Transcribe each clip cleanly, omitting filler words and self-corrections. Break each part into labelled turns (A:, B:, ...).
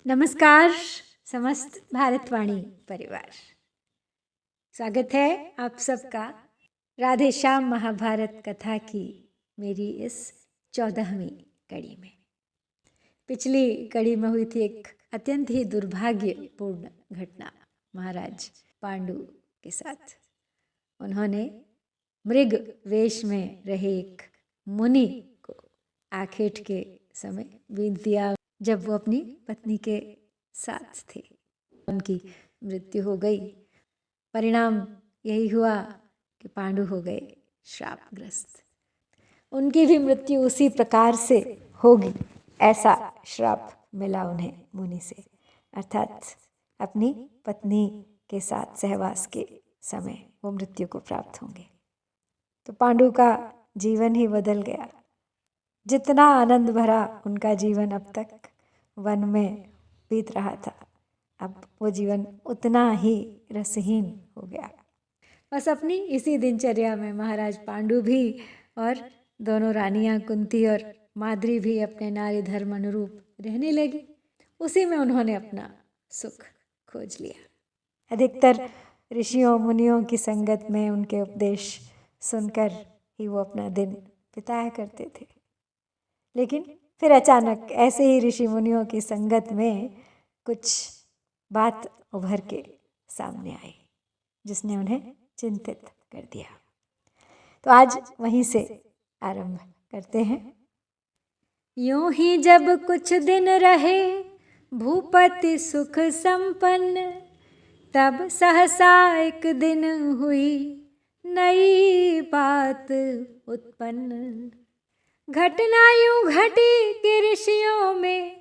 A: नमस्कार समस्त भारतवाणी परिवार। स्वागत है आप सबका राधे श्याम महाभारत कथा की मेरी इस 14वीं कड़ी में। पिछली कड़ी में हुई थी एक अत्यंत ही दुर्भाग्यपूर्ण घटना महाराज पांडु के साथ। उन्होंने मृग वेश में रहे एक मुनि को आखेट के समय बीत दिया जब वो अपनी पत्नी के साथ थे। उनकी मृत्यु हो गई। परिणाम यही हुआ कि पांडु हो गए श्रापग्रस्त। उनकी भी मृत्यु उसी प्रकार से होगी, ऐसा श्राप मिला उन्हें मुनि से, अर्थात अपनी पत्नी के साथ सहवास के समय वो मृत्यु को प्राप्त होंगे। तो पांडु का जीवन ही बदल गया। जितना आनंद भरा उनका जीवन अब तक वन में बीत रहा था, अब वो जीवन उतना ही रसहीन हो गया। बस अपनी इसी दिनचर्या में महाराज पांडु भी और दोनों रानियां कुंती और माद्री भी अपने नारी धर्म अनुरूप रहने लगी। उसी में उन्होंने अपना सुख खोज लिया। अधिकतर ऋषियों मुनियों की संगत में उनके उपदेश सुनकर ही वो अपना दिन बिताया करते थे। लेकिन फिर अचानक ऐसे ही ऋषि मुनियों की संगत में कुछ बात उभर के सामने आई जिसने उन्हें चिंतित कर दिया। तो आज वहीं से आरंभ करते हैं। यूं ही जब कुछ दिन रहे भूपति सुख संपन्न, तब सहसा एक दिन हुई नई बात उत्पन्न। घटना यूं घटी कि ऋषियों में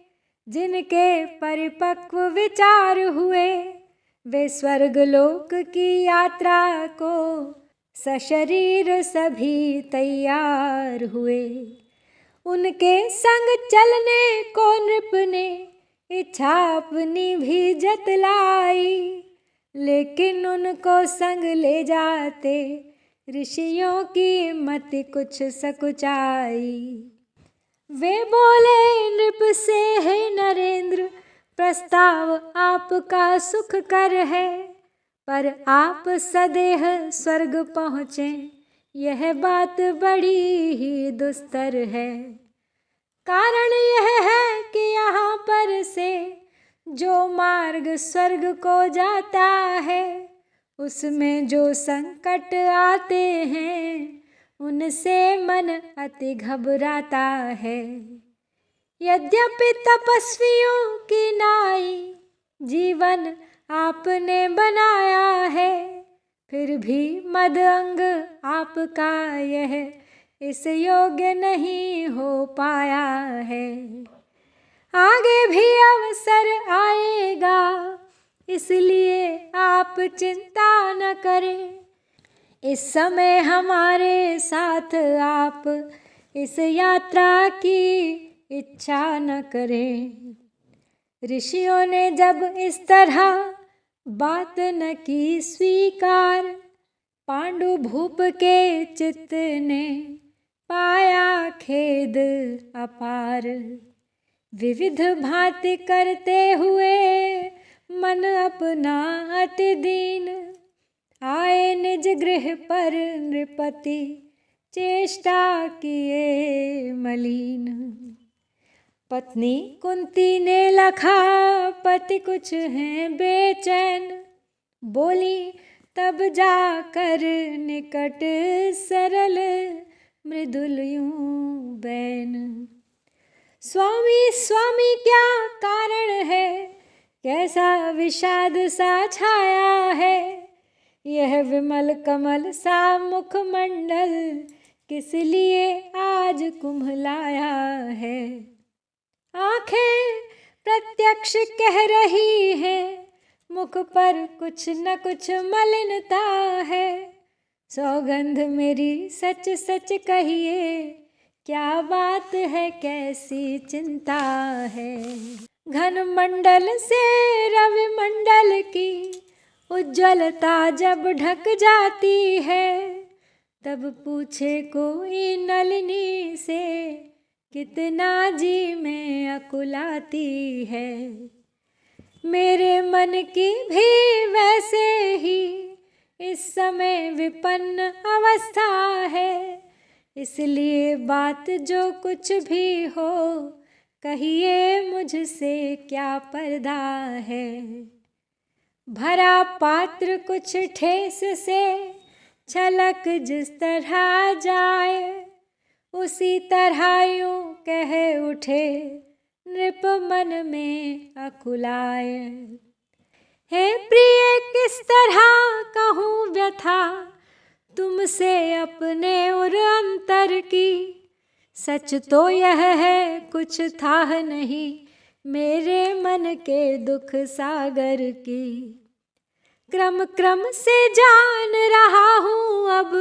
A: जिनके परिपक्व विचार हुए, वे स्वर्गलोक की यात्रा को सशरीर सभी तैयार हुए। उनके संग चलने को नृप ने इच्छा अपनी भी जतलाई, लेकिन उनको संग ले जाते ऋषियों की मति कुछ सकुचाई। वे बोले नृप से, हे नरेंद्र, प्रस्ताव आपका सुख कर है, पर आप सदेह स्वर्ग पहुँचे यह बात बड़ी ही दुस्तर है। कारण यह है कि यहाँ पर से जो मार्ग स्वर्ग को जाता है, उसमें जो संकट आते हैं उनसे मन अति घबराता है। यद्यपि तपस्वियों की नाई जीवन आपने बनाया है, फिर भी मद अंग आपका यह इस योग्य नहीं हो पाया है। आगे भी अवसर आएगा, इसलिए आप चिंता न करें। इस समय हमारे साथ आप इस यात्रा की इच्छा न करें। ऋषियों ने जब इस तरह बात न की स्वीकार, पांडु भूप के चित्त ने पाया खेद अपार। विविध भांति करते हुए मन अपना अति दीन, आए निज गृह पर नृपति चेष्टा किए मलिन। पत्नी कुंती ने लखा पति कुछ हैं बेचैन, बोली तब जाकर निकट सरल मृदुल यूं बैन। स्वामी स्वामी क्या कारण है, कैसा विषाद सा छाया है। यह विमल कमल सा मुखमंडल किस लिए आज कुम्हलाया है। आंखें प्रत्यक्ष कह रही हैं, मुख पर कुछ न कुछ मलिनता है। सौगंध मेरी सच सच कहिए, क्या बात है कैसी चिंता है। घन मंडल से रवि मंडल की उज्ज्वलता जब ढक जाती है, तब पूछे कोई नलिनी से कितना जी में अकुलाती है। मेरे मन की भी वैसे ही इस समय विपन्न अवस्था है, इसलिए बात जो कुछ भी हो कहिए मुझसे क्या पर्दा है। भरा पात्र कुछ ठेस से छलक जिस तरह जाए, उसी तरह यूं कह उठे नृप मन में अकुलाए। हे प्रिय किस तरह कहूँ व्यथा तुमसे अपने उर अंतर की, सच तो यह है कुछ था नहीं मेरे मन के दुख सागर की। क्रम क्रम से जान रहा हूँ अब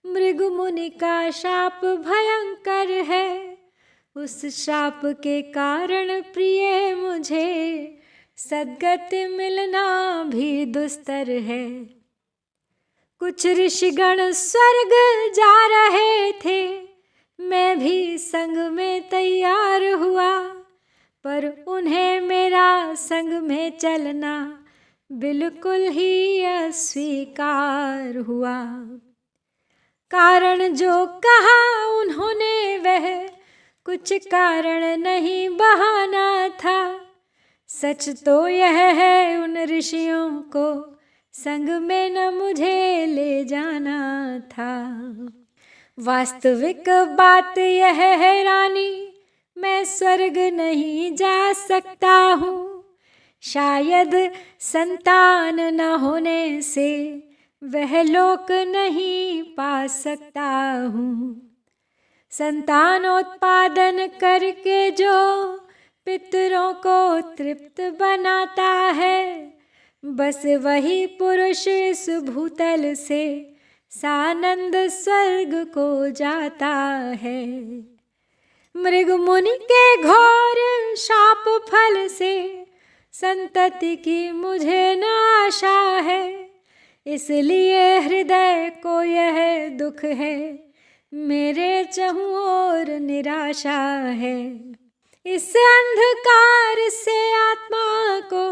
A: मृग मुनि का शाप भयंकर है, उस शाप के कारण प्रिय मुझे सद्गति मिलना भी दुस्तर है। कुछ ऋषिगण स्वर्ग जा रहे थे, मैं भी संग में तैयार हुआ, पर उन्हें मेरा संग में चलना बिल्कुल ही अस्वीकार हुआ। कारण जो कहा उन्होंने वह कुछ कारण नहीं बहाना था, सच तो यह है उन ऋषियों को संग में न मुझे ले जाना था। वास्तविक बात यह है रानी, मैं स्वर्ग नहीं जा सकता हूँ, शायद संतान न होने से वह लोक नहीं पा सकता हूँ। संतानोत्पादन करके जो पितरों को तृप्त बनाता है, बस वही पुरुष इस भूतल से सानंद स्वर्ग को जाता है। मृग मुनि के घोर शाप फल से संतति की मुझे न आशा है, इसलिए हृदय को यह दुख है, मेरे चहुँ ओर निराशा है। इस अंधकार से आत्मा को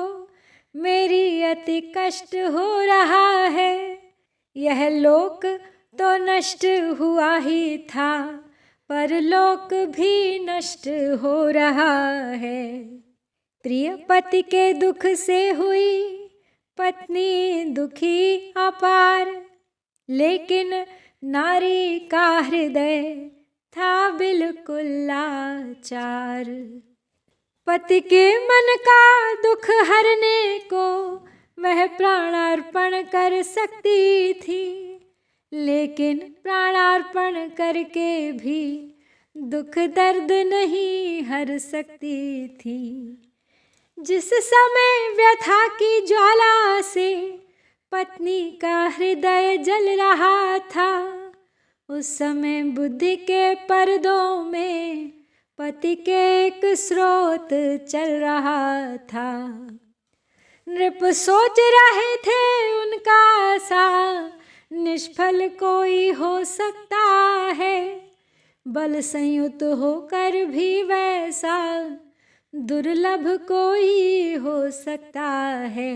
A: मेरी अति कष्ट हो रहा है, यह लोक तो नष्ट हुआ ही था, परलोक भी नष्ट हो रहा है। प्रिय पति के दुख से हुई पत्नी दुखी अपार, लेकिन नारी का हृदय था बिल्कुल लाचार। पति के मन का दुख हरने को वह प्राणार्पण कर सकती थी, लेकिन प्राणार्पण करके भी दुख दर्द नहीं हर सकती थी। जिस समय व्यथा की ज्वाला से पत्नी का हृदय जल रहा था, उस समय बुद्धि के पर्दों में पति के एक स्रोत चल रहा था। नृप सोच रहे थे उनका आशा निष्फल कोई हो सकता है, बल संयुक्त होकर भी वैसा दुर्लभ कोई हो सकता है।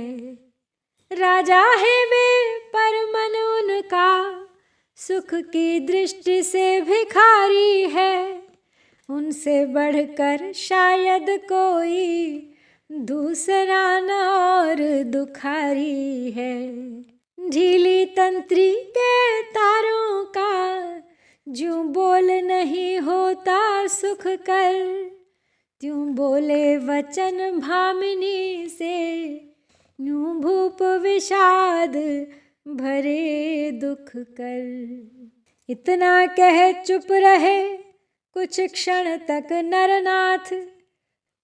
A: राजा है वे पर मन उनका सुख की दृष्टि से भिखारी है, उनसे बढ़कर शायद कोई दूसरा न और दुखारी है। ढीली तंत्री के तारों का ज्यों बोल नहीं होता सुख कर, त्यों बोले वचन भामिनी से यूं भूप विषाद भरे दुख कर। इतना कह चुप रहे कुछ क्षण तक नरनाथ,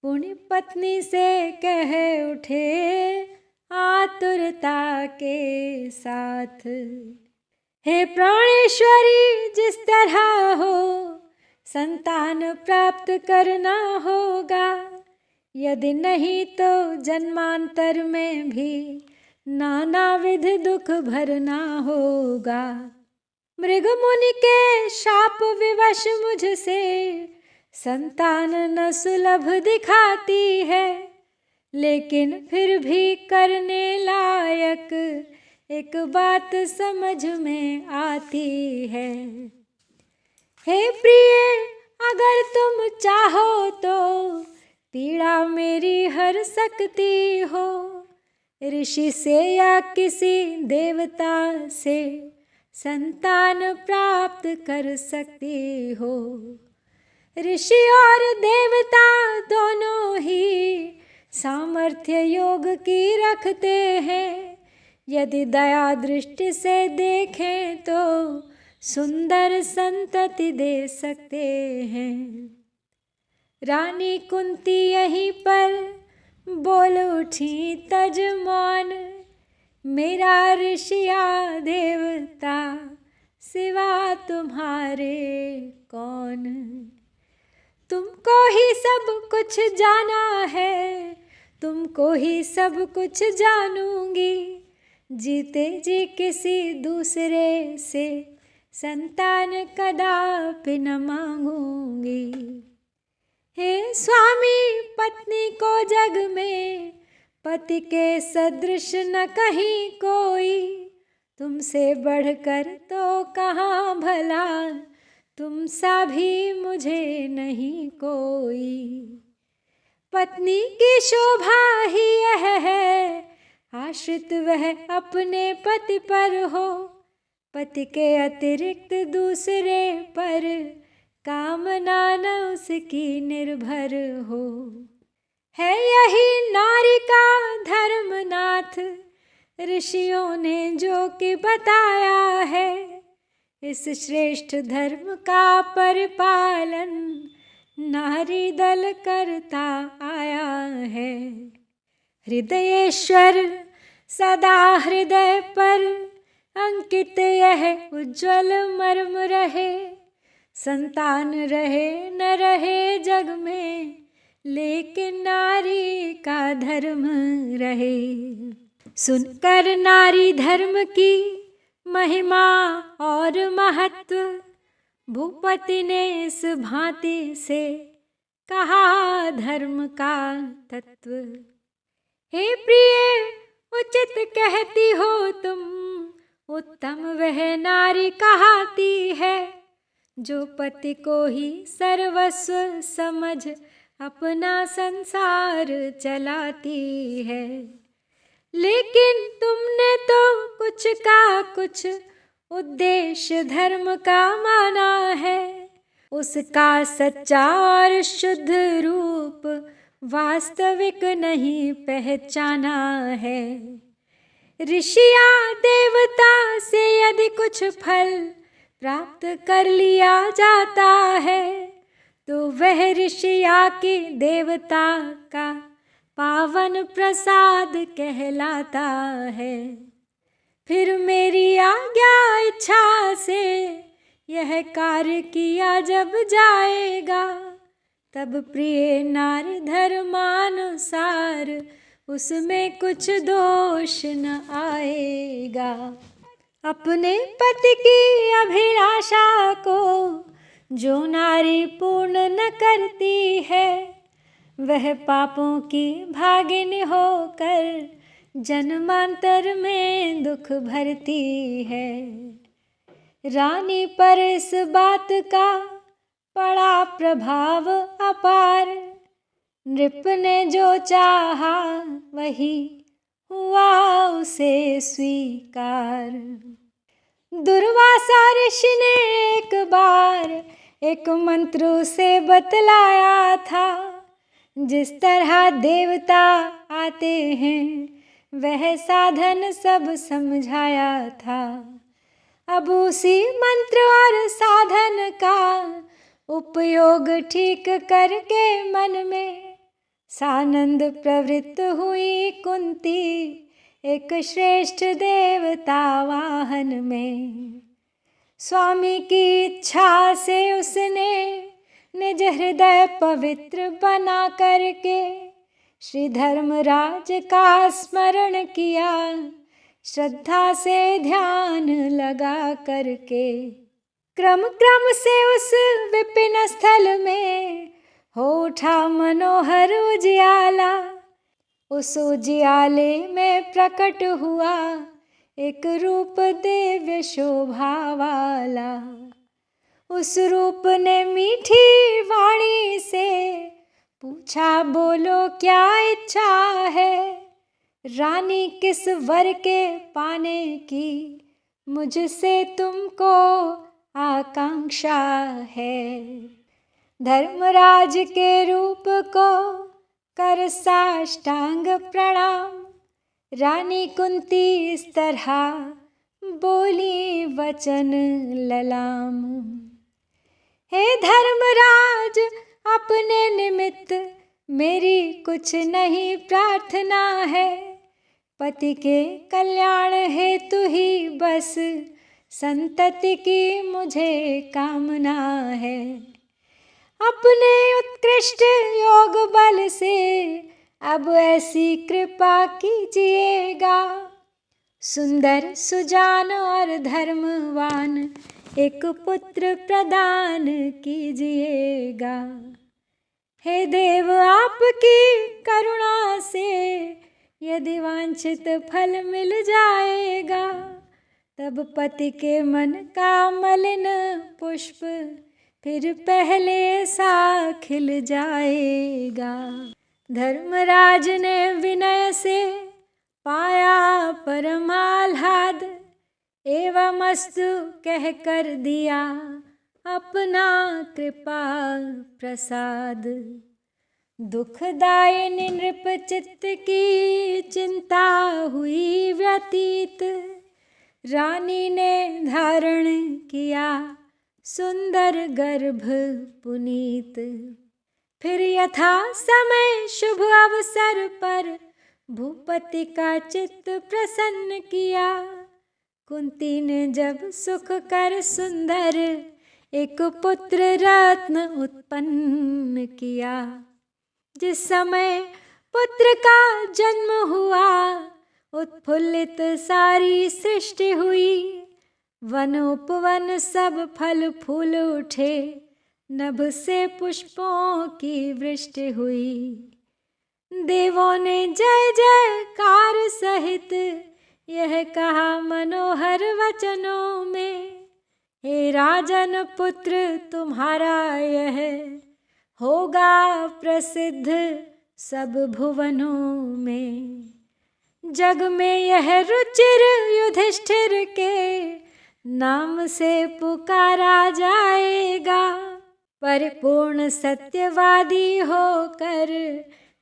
A: पुण्य पत्नी से कह उठे आतुरता के साथ, हे प्राणेश्वरी जिस तरह हो संतान प्राप्त करना होगा, यदि नहीं तो जन्मांतर में भी नानाविध दुख भरना होगा। मृग मुनि के शाप विवश मुझसे संतान न सुलभ दिखाती है, लेकिन फिर भी करने लायक एक बात समझ में आती है। हे प्रिय, अगर तुम चाहो तो पीड़ा मेरी हर सकती हो। ऋषि से या किसी देवता से संतान प्राप्त कर सकती हो। ऋषि और देवता दोनों ही सामर्थ्य योग की रखते हैं। यदि दया दृष्टि से देखें तो सुंदर संतति दे सकते हैं। रानी कुंती यहीं पर बोल उठी तजमान, मेरा ऋषिया देवता सिवा तुम्हारे कौन। तुमको ही सब कुछ जाना है, तुमको ही सब कुछ जानूंगी। जीते जी किसी दूसरे से संतान कदापि न मांगूंगी। हे स्वामी, पत्नी को जग में पति के सदृश न कहीं कोई। तुमसे बढ़कर तो कहाँ भला, तुम सा भी मुझे नहीं कोई। पत्नी की शोभा ही यह है, आश्रित वह अपने पति पर हो। पति के अतिरिक्त दूसरे पर कामना न उसकी निर्भर हो। है यही नारी का धर्म नाथ, ऋषियों ने जो कि बताया है। इस श्रेष्ठ धर्म का परिपालन नारी दल करता आया है। हृदयेश्वर सदा हृदय पर अंकित यह उज्ज्वल मर्म रहे। संतान रहे न रहे जग में, लेकिन नारी का धर्म रहे। सुनकर नारी धर्म की महिमा और महत्व, भूपति ने इस भांति से कहा धर्म का तत्व। हे प्रिय, उचित कहती हो तुम, उत्तम वह नारी कहाती है। जो पति को ही सर्वस्व समझ अपना संसार चलाती है। लेकिन तुमने तो कुछ का कुछ उद्देश्य धर्म का माना है। उसका सच्चा और शुद्ध रूप वास्तविक नहीं पहचाना है। ऋषिया देवता से यदि कुछ फल प्राप्त कर लिया जाता है, तो वह ऋषिया की देवता का पावन प्रसाद कहलाता है। फिर मेरी आज्ञा इच्छा से यह कार्य किया जब जाएगा, तब प्रिय नारी धर्मानुसार उसमें कुछ दोष न आएगा। अपने पति की अभिलाषा को जो नारी पूर्ण न करती है, वह पापों की भागिनी होकर जन्मांतर में दुख भरती है। रानी पर इस बात का पड़ा प्रभाव अपार। नृप ने जो चाहा वही हुआ उसे स्वीकार। दुर्वासा ऋषि ने एक बार एक मंत्र उसे बतलाया था। जिस तरह देवता आते हैं वह साधन सब समझाया था। अब उसी मंत्र और साधन का उपयोग ठीक करके मन में सानंद प्रवृत्त हुई कुंती एक श्रेष्ठ देवता वाहन में। स्वामी की इच्छा से उसने निज हृदय पवित्र बना करके श्री धर्मराज का स्मरण किया। श्रद्धा से ध्यान लगा करके क्रम क्रम से उस विपिन स्थल में हो उठा मनोहर उजियाला। उस उजियाले में प्रकट हुआ एक रूप दिव्य शोभा वाला। उस रूप ने मीठी वाणी से पूछा, बोलो क्या इच्छा है, रानी किस वर के पाने की मुझसे तुमको आकांक्षा है। धर्मराज के रूप को कर साष्टांग प्रणाम, रानी कुंती इस तरह बोली वचन ललाम। हे धर्मराज, अपने निमित्त मेरी कुछ नहीं प्रार्थना है, पति के कल्याण हेतु ही बस संतति की मुझे कामना है। अपने उत्कृष्ट योग बल से अब ऐसी कृपा कीजिएगा, सुंदर सुजान और धर्मवान एक पुत्र प्रदान कीजिएगा। हे देव, आपकी करुणा से यदि वांछित फल मिल जाएगा, तब पति के मन का मलिन पुष्प फिर पहले सा खिल जाएगा। धर्मराज ने विनय से पाया परमाह्लाद, एवं अस्तु कह कर दिया अपना कृपा प्रसाद। दुखदायिनी नृप चित्त की चिंता हुई व्यतीत, रानी ने धारण किया सुंदर गर्भ पुनीत। फिर यथा समय शुभ अवसर पर भूपति का चित्त प्रसन्न किया, कुंती ने जब सुख कर सुंदर एक पुत्र रत्न उत्पन्न किया। जिस समय पुत्र का जन्म हुआ, उत्फुल्लित सारी सृष्टि हुई, वन उपवन सब फल फूल उठे, नभ से पुष्पों की वृष्टि हुई। देवों ने जय जयकार सहित यह कहा मनोहर वचनों में, हे राजन पुत्र तुम्हारा यह होगा प्रसिद्ध सब भुवनों में। जग में यह रुचिर युधिष्ठिर के नाम से पुकारा जाएगा, परिपूर्ण सत्यवादी होकर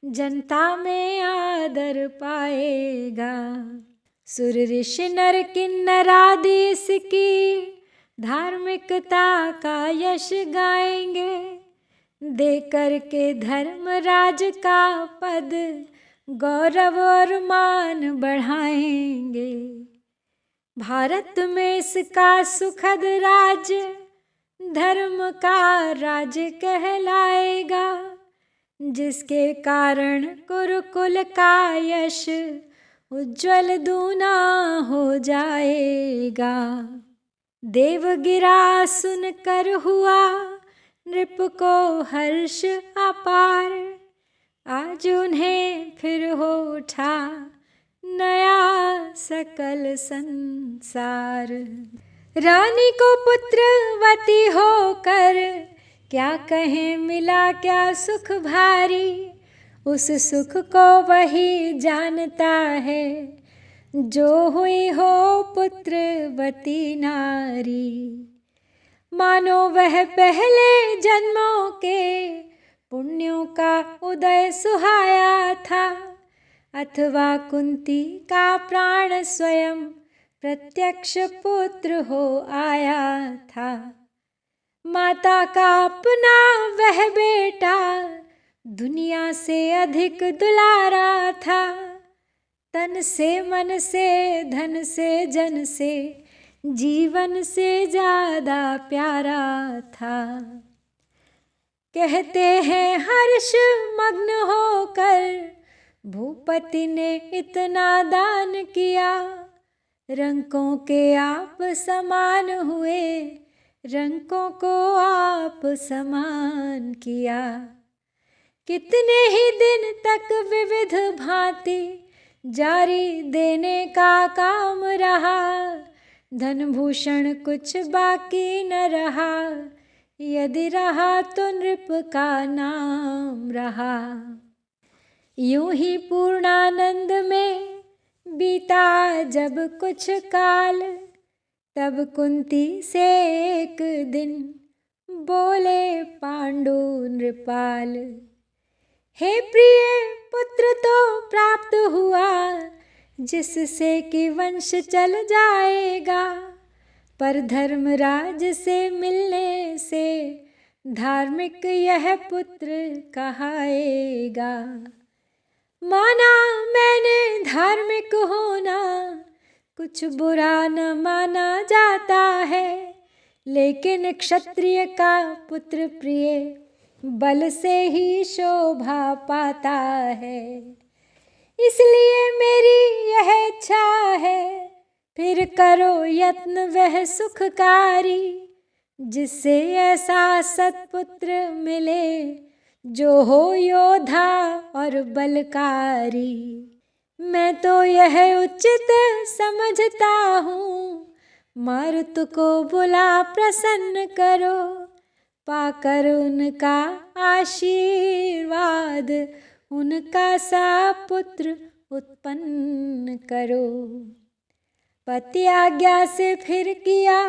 A: जनता में आदर पाएगा। सुर ऋषि नर किन्नरादि इसकी धार्मिकता का यश गाएंगे, देकर के धर्मराज का पद गौरव और मान बढ़ाएंगे। भारत में इसका सुखद राज्य धर्म का राज्य कहलाएगा, जिसके कारण कुरुकुल का यश उज्ज्वल दूना हो जाएगा। देवगिरा सुनकर हुआ नृप को हर्ष अपार, आज उन्हें फिर हो उठा नया सकल संसार। रानी को पुत्रवती होकर क्या कहें मिला क्या सुख भारी, उस सुख को वही जानता है जो हुई हो पुत्रवती नारी। मानो वह पहले जन्मों के पुण्यों का उदय सुहाया था, अथवा कुंती का प्राण स्वयं प्रत्यक्ष पुत्र हो आया था। माता का अपना वह बेटा दुनिया से अधिक दुलारा था, तन से मन से धन से जन से जीवन से ज्यादा प्यारा था। कहते हैं हर्ष मग्न होकर भूपति ने इतना दान किया, रंकों के आप समान हुए, रंकों को आप समान किया। कितने ही दिन तक विविध भांति जारी देने का काम रहा, धन भूषण कुछ बाकी न रहा, यदि रहा तो नृप का नाम रहा। यूं ही पूर्णानंद में बीता जब कुछ काल, तब कुंती से एक दिन बोले पांडु नृपाल, हे प्रिय पुत्र तो प्राप्त हुआ, जिससे कि वंश चल जाएगा, पर धर्मराज से मिलने से धार्मिक यह पुत्र कहाएगा। माना मैंने धार्मिक होना, कुछ बुरा न माना जाता है, लेकिन क्षत्रिय का पुत्र प्रिय बल से ही शोभा पाता है। इसलिए मेरी यह इच्छा है, फिर करो यत्न वह सुखकारी, जिससे ऐसा सत्पुत्र मिले, जो हो योद्धा और बलकारी। मैं तो यह उचित समझता हूँ, मारुत को बुला प्रसन्न करो, पाकर उनका आशीर्वाद, उनका सा पुत्र उत्पन्न करो। पति आज्ञा से फिर किया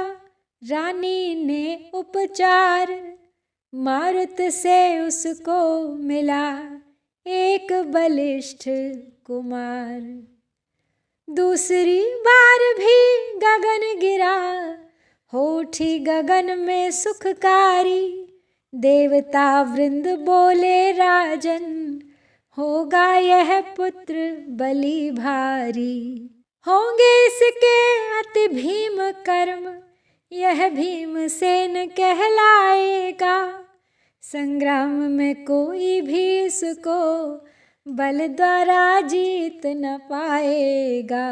A: रानी ने उपचार, मारुत से उसको मिला एक बलिष्ठ कुमार। दूसरी बार भी गगन गिरा, हो उठी गगन में सुखकारी, देवता वृंद बोले राजन, होगा यह पुत्र बलि भारी। होंगे इसके अति भीम कर्म, यह भीमसेन कहलाएगा, संग्राम में कोई भी इसको बल द्वारा जीत न पाएगा।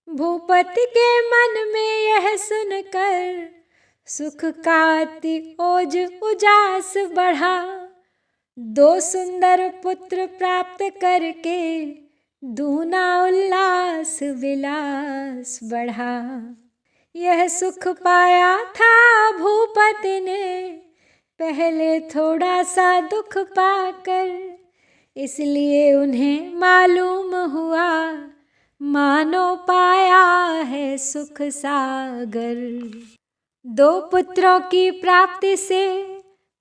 A: भूपति के मन में यह सुनकर सुख का अति ओज उजास बढ़ा, दो सुंदर पुत्र प्राप्त करके दूना उल्लास विलास बढ़ा। यह सुख पाया था भूपति ने, पहले थोड़ा सा दुख पाकर, इसलिए उन्हें मालूम हुआ, मानो पाया है सुख सागर। दो पुत्रों की प्राप्ति से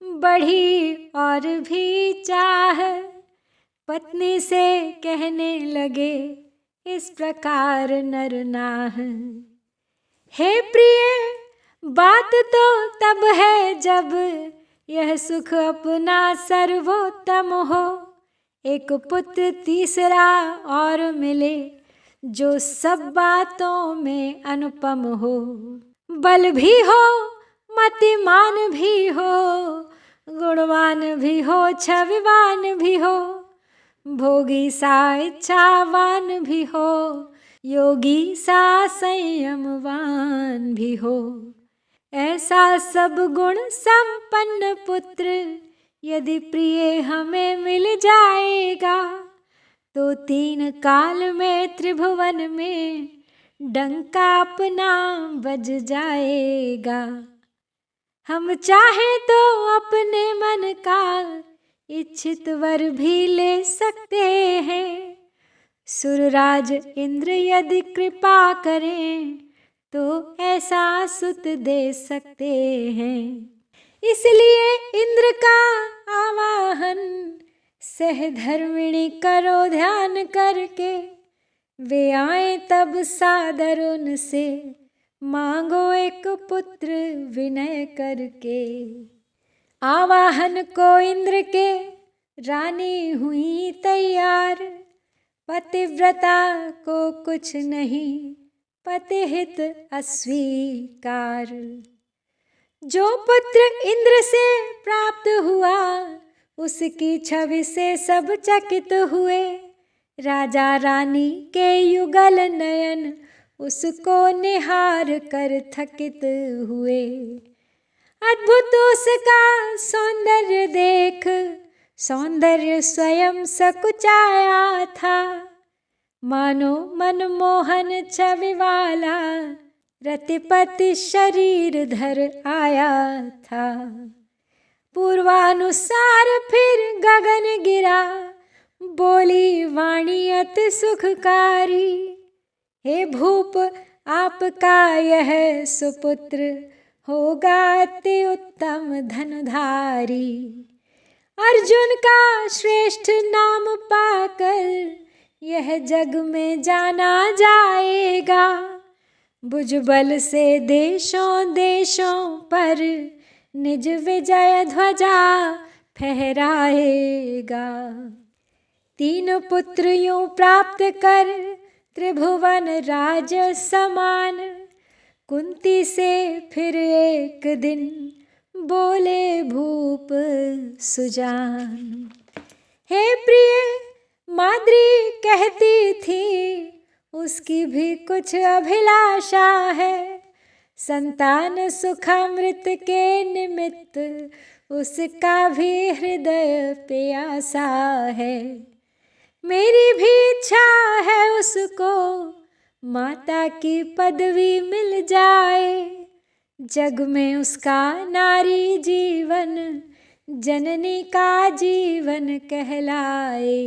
A: बढ़ी और भी चाह, पत्नी से कहने लगे इस प्रकार नर नाह। हे प्रिय, बात तो तब है जब यह सुख अपना सर्वोत्तम हो, एक पुत्र तीसरा और मिले, जो सब बातों में अनुपम हो। बल भी हो, मतिमान भी हो, गुणवान भी हो, छविवान भी हो, भोगी सा इच्छावान भी हो, योगी सा संयमवान भी हो। ऐसा सब गुण संपन्न पुत्र यदि प्रिय हमें मिल जाएगा, तो 3 काल में त्रिभुवन में डंका अपना बज जाएगा। हम चाहें तो अपने मन का इच्छित वर भी ले सकते हैं, सुरराज इंद्र यदि कृपा करें तो ऐसा सुत दे सकते हैं। इसलिए इंद्र का आवाहन सहधर्मिणी करो ध्यान करके, वे आए तब सादर उनसे मांगो एक पुत्र विनय करके। आवाहन को इंद्र के रानी हुई तैयार, पतिव्रता को कुछ नहीं पतिहित अस्वीकार। जो पुत्र इंद्र से प्राप्त हुआ, उसकी छवि से सब चकित हुए। राजा रानी के युगल नयन उसको निहार कर थकित हुए। अद्भुत उसका सौंदर्य देख सौंदर्य स्वयं सकुचाया था, मानो मनमोहन छवि वाला रतिपति शरीर धर आया था। पूर्वानुसार फिर गगन गिरा, बोली वाणी अति सुखकारी, हे भूप आपका यह सुपुत्र होगा अति उत्तम धनधारी। अर्जुन का श्रेष्ठ नाम पाकर यह जग में जाना जाएगा, भुजबल से देशों देशों पर निज विजय ध्वजा फहराएगा। तीन पुत्र यूं प्राप्त कर त्रिभुवन राज समान, कुंती से फिर एक दिन बोले भूप सुजान। हे प्रिय, माद्री कहती थी उसकी भी कुछ अभिलाषा है, संतान सुखामृत के निमित्त उसका भी हृदय प्यासा है। मेरी भी इच्छा है उसको माता की पदवी मिल जाए, जग में उसका नारी जीवन जननी का जीवन कहलाए।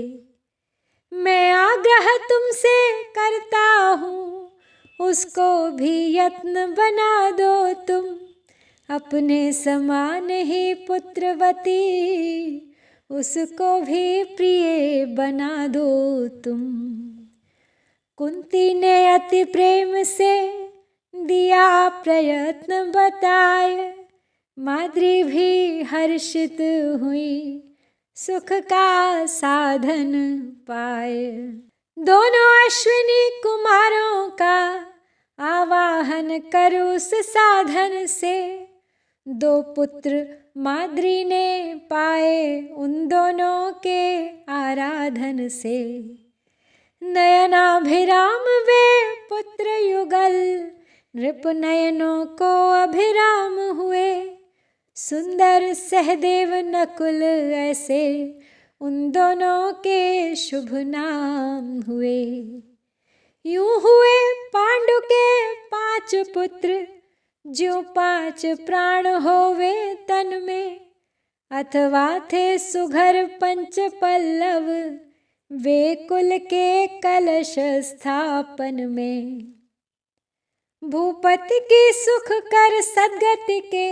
A: मैं आग्रह तुमसे करता हूँ, उसको भी यत्न बना दो तुम, अपने समान ही पुत्रवती उसको भी प्रिय बना दो तुम। कुंती ने अति प्रेम से दिया प्रयत्न बताए, माद्री भी हर्षित हुई सुख का साधन पाए। दोनों अश्विनी कुमारों का आवाहन कर उस साधन से, दो पुत्र माद्री ने पाए उन दोनों के आराधन से। नयनाभिराम वे पुत्र युगल, नृप नयनों को अभिराम हुए। सुंदर सहदेव नकुल ऐसे उन दोनों के शुभ नाम हुए। यूं हुए पांडु के 5 पुत्र, जो 5 प्राण होवे तन में, अथवा थे सुघर पंच पल्लव वे कुल के कलश स्थापन में। भूपति की सुख कर सद्गति के,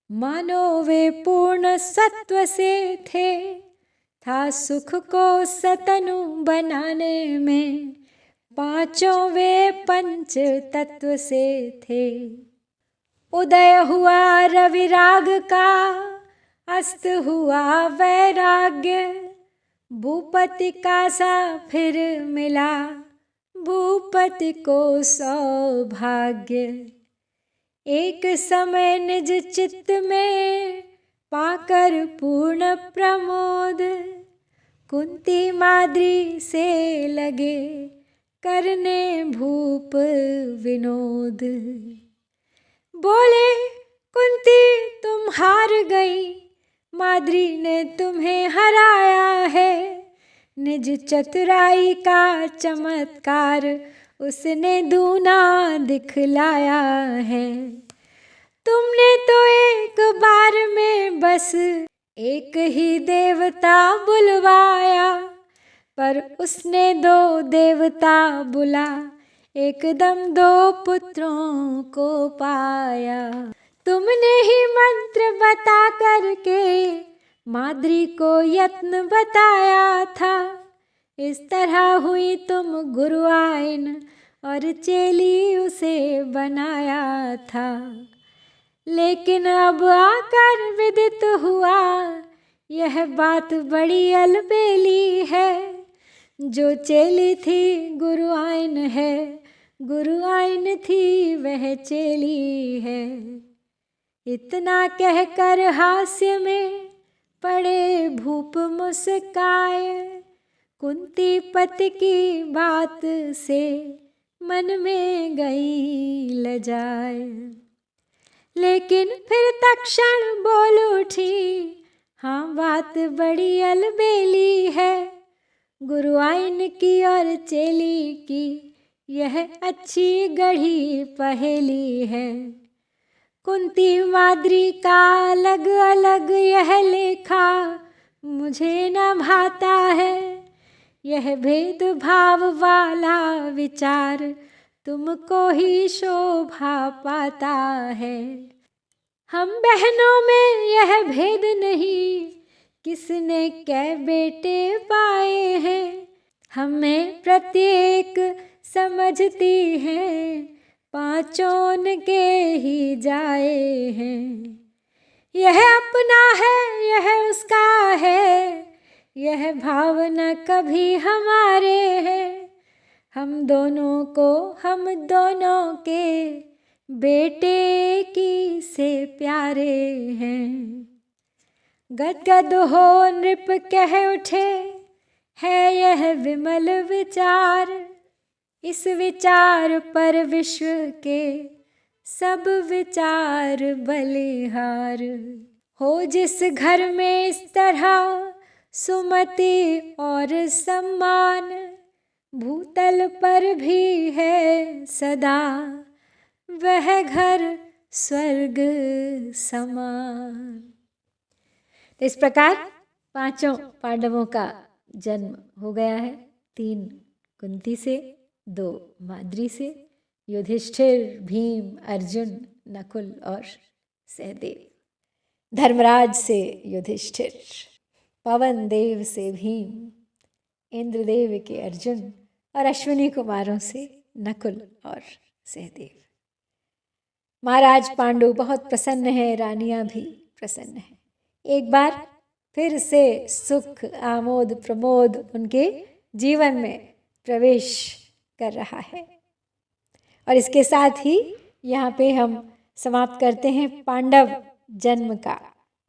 A: मानो वे पूर्ण सत्व से थे। था सुख को सतनु बनाने में, पांचों वे पंच तत्व से थे। उदय हुआ रविराग का, अस्त हुआ वैराग्य, भूपति का सा फिर मिला भूपति को सौभाग्य। एक समय निज चित्त में पाकर पूर्ण प्रमोद, कुंती माद्री से लगे करने भूप विनोद। बोले कुंती तुम हार गई, माद्री ने तुम्हें हराया है। निज चतुराई का चमत्कार उसने दूना दिखलाया है। तुमने तो एक बार में बस एक ही देवता बुलवाया, पर उसने 2 देवता बुला एकदम 2 पुत्रों को पाया। तुमने ही मंत्र बता करके माद्री को यत्न बताया था, इस तरह हुई तुम गुरु आइन और चेली उसे बनाया था। लेकिन अब आकर विदित हुआ यह बात बड़ी अलबेली है। जो चेली थी गुरु आइन है, गुरु आइन थी वह चेली है। इतना कहकर हास्य में पड़े भूप मुस्काए, कुंती पति की बात से मन में गई लजाए। लेकिन फिर तत्क्षण बोल उठी, हाँ बात बड़ी अलबेली है, गुरु आइन की और चेली की, यह अच्छी गढ़ी पहेली है। कुंती माद्री का अलग अलग यह लेखा, मुझे न भाता है। यह भेद भाव वाला विचार, तुमको ही शोभा पाता है। हम बहनों में यह भेद नहीं, किसने कै बेटे पाए हैं। हमें प्रत्येक समझती हैं, पांचों के ही जाए हैं। यह अपना है यह उसका है, यह भावना कभी हमारे है। हम दोनों के बेटे की से प्यारे हैं। गदगद हो नृप कह उठे, है यह विमल विचार। इस विचार पर विश्व के सब विचार बलिहार। हो जिस घर में इस तरह सुमति और सम्मान, भूतल पर भी है सदा वह घर स्वर्ग समान। तो इस प्रकार पांचों पांडवों का जन्म हो गया है। 3 कुंती से, 2 माद्री से, युधिष्ठिर, भीम, अर्जुन, नकुल और सहदेव। धर्मराज से युधिष्ठिर, पवन देव से भीम, इंद्रदेव के अर्जुन और अश्विनी कुमारों से नकुल और सहदेव। महाराज पांडु बहुत प्रसन्न है, रानियां भी प्रसन्न है। एक बार फिर से सुख, आमोद, प्रमोद उनके जीवन में प्रवेश कर रहा है। और इसके साथ ही यहाँ पे हम समाप्त करते हैं पांडव जन्म का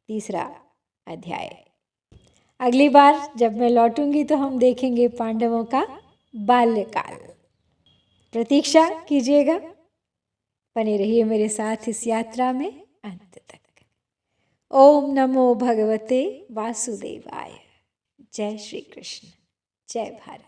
A: 3रा अध्याय। अगली बार जब मैं लौटूंगी तो हम देखेंगे पांडवों का बाल्यकाल। प्रतीक्षा कीजिएगा, बने रहिए मेरे साथ इस यात्रा में अंत तक। ओम नमो भगवते वासुदेवाय। जय श्री कृष्ण, जय भारत।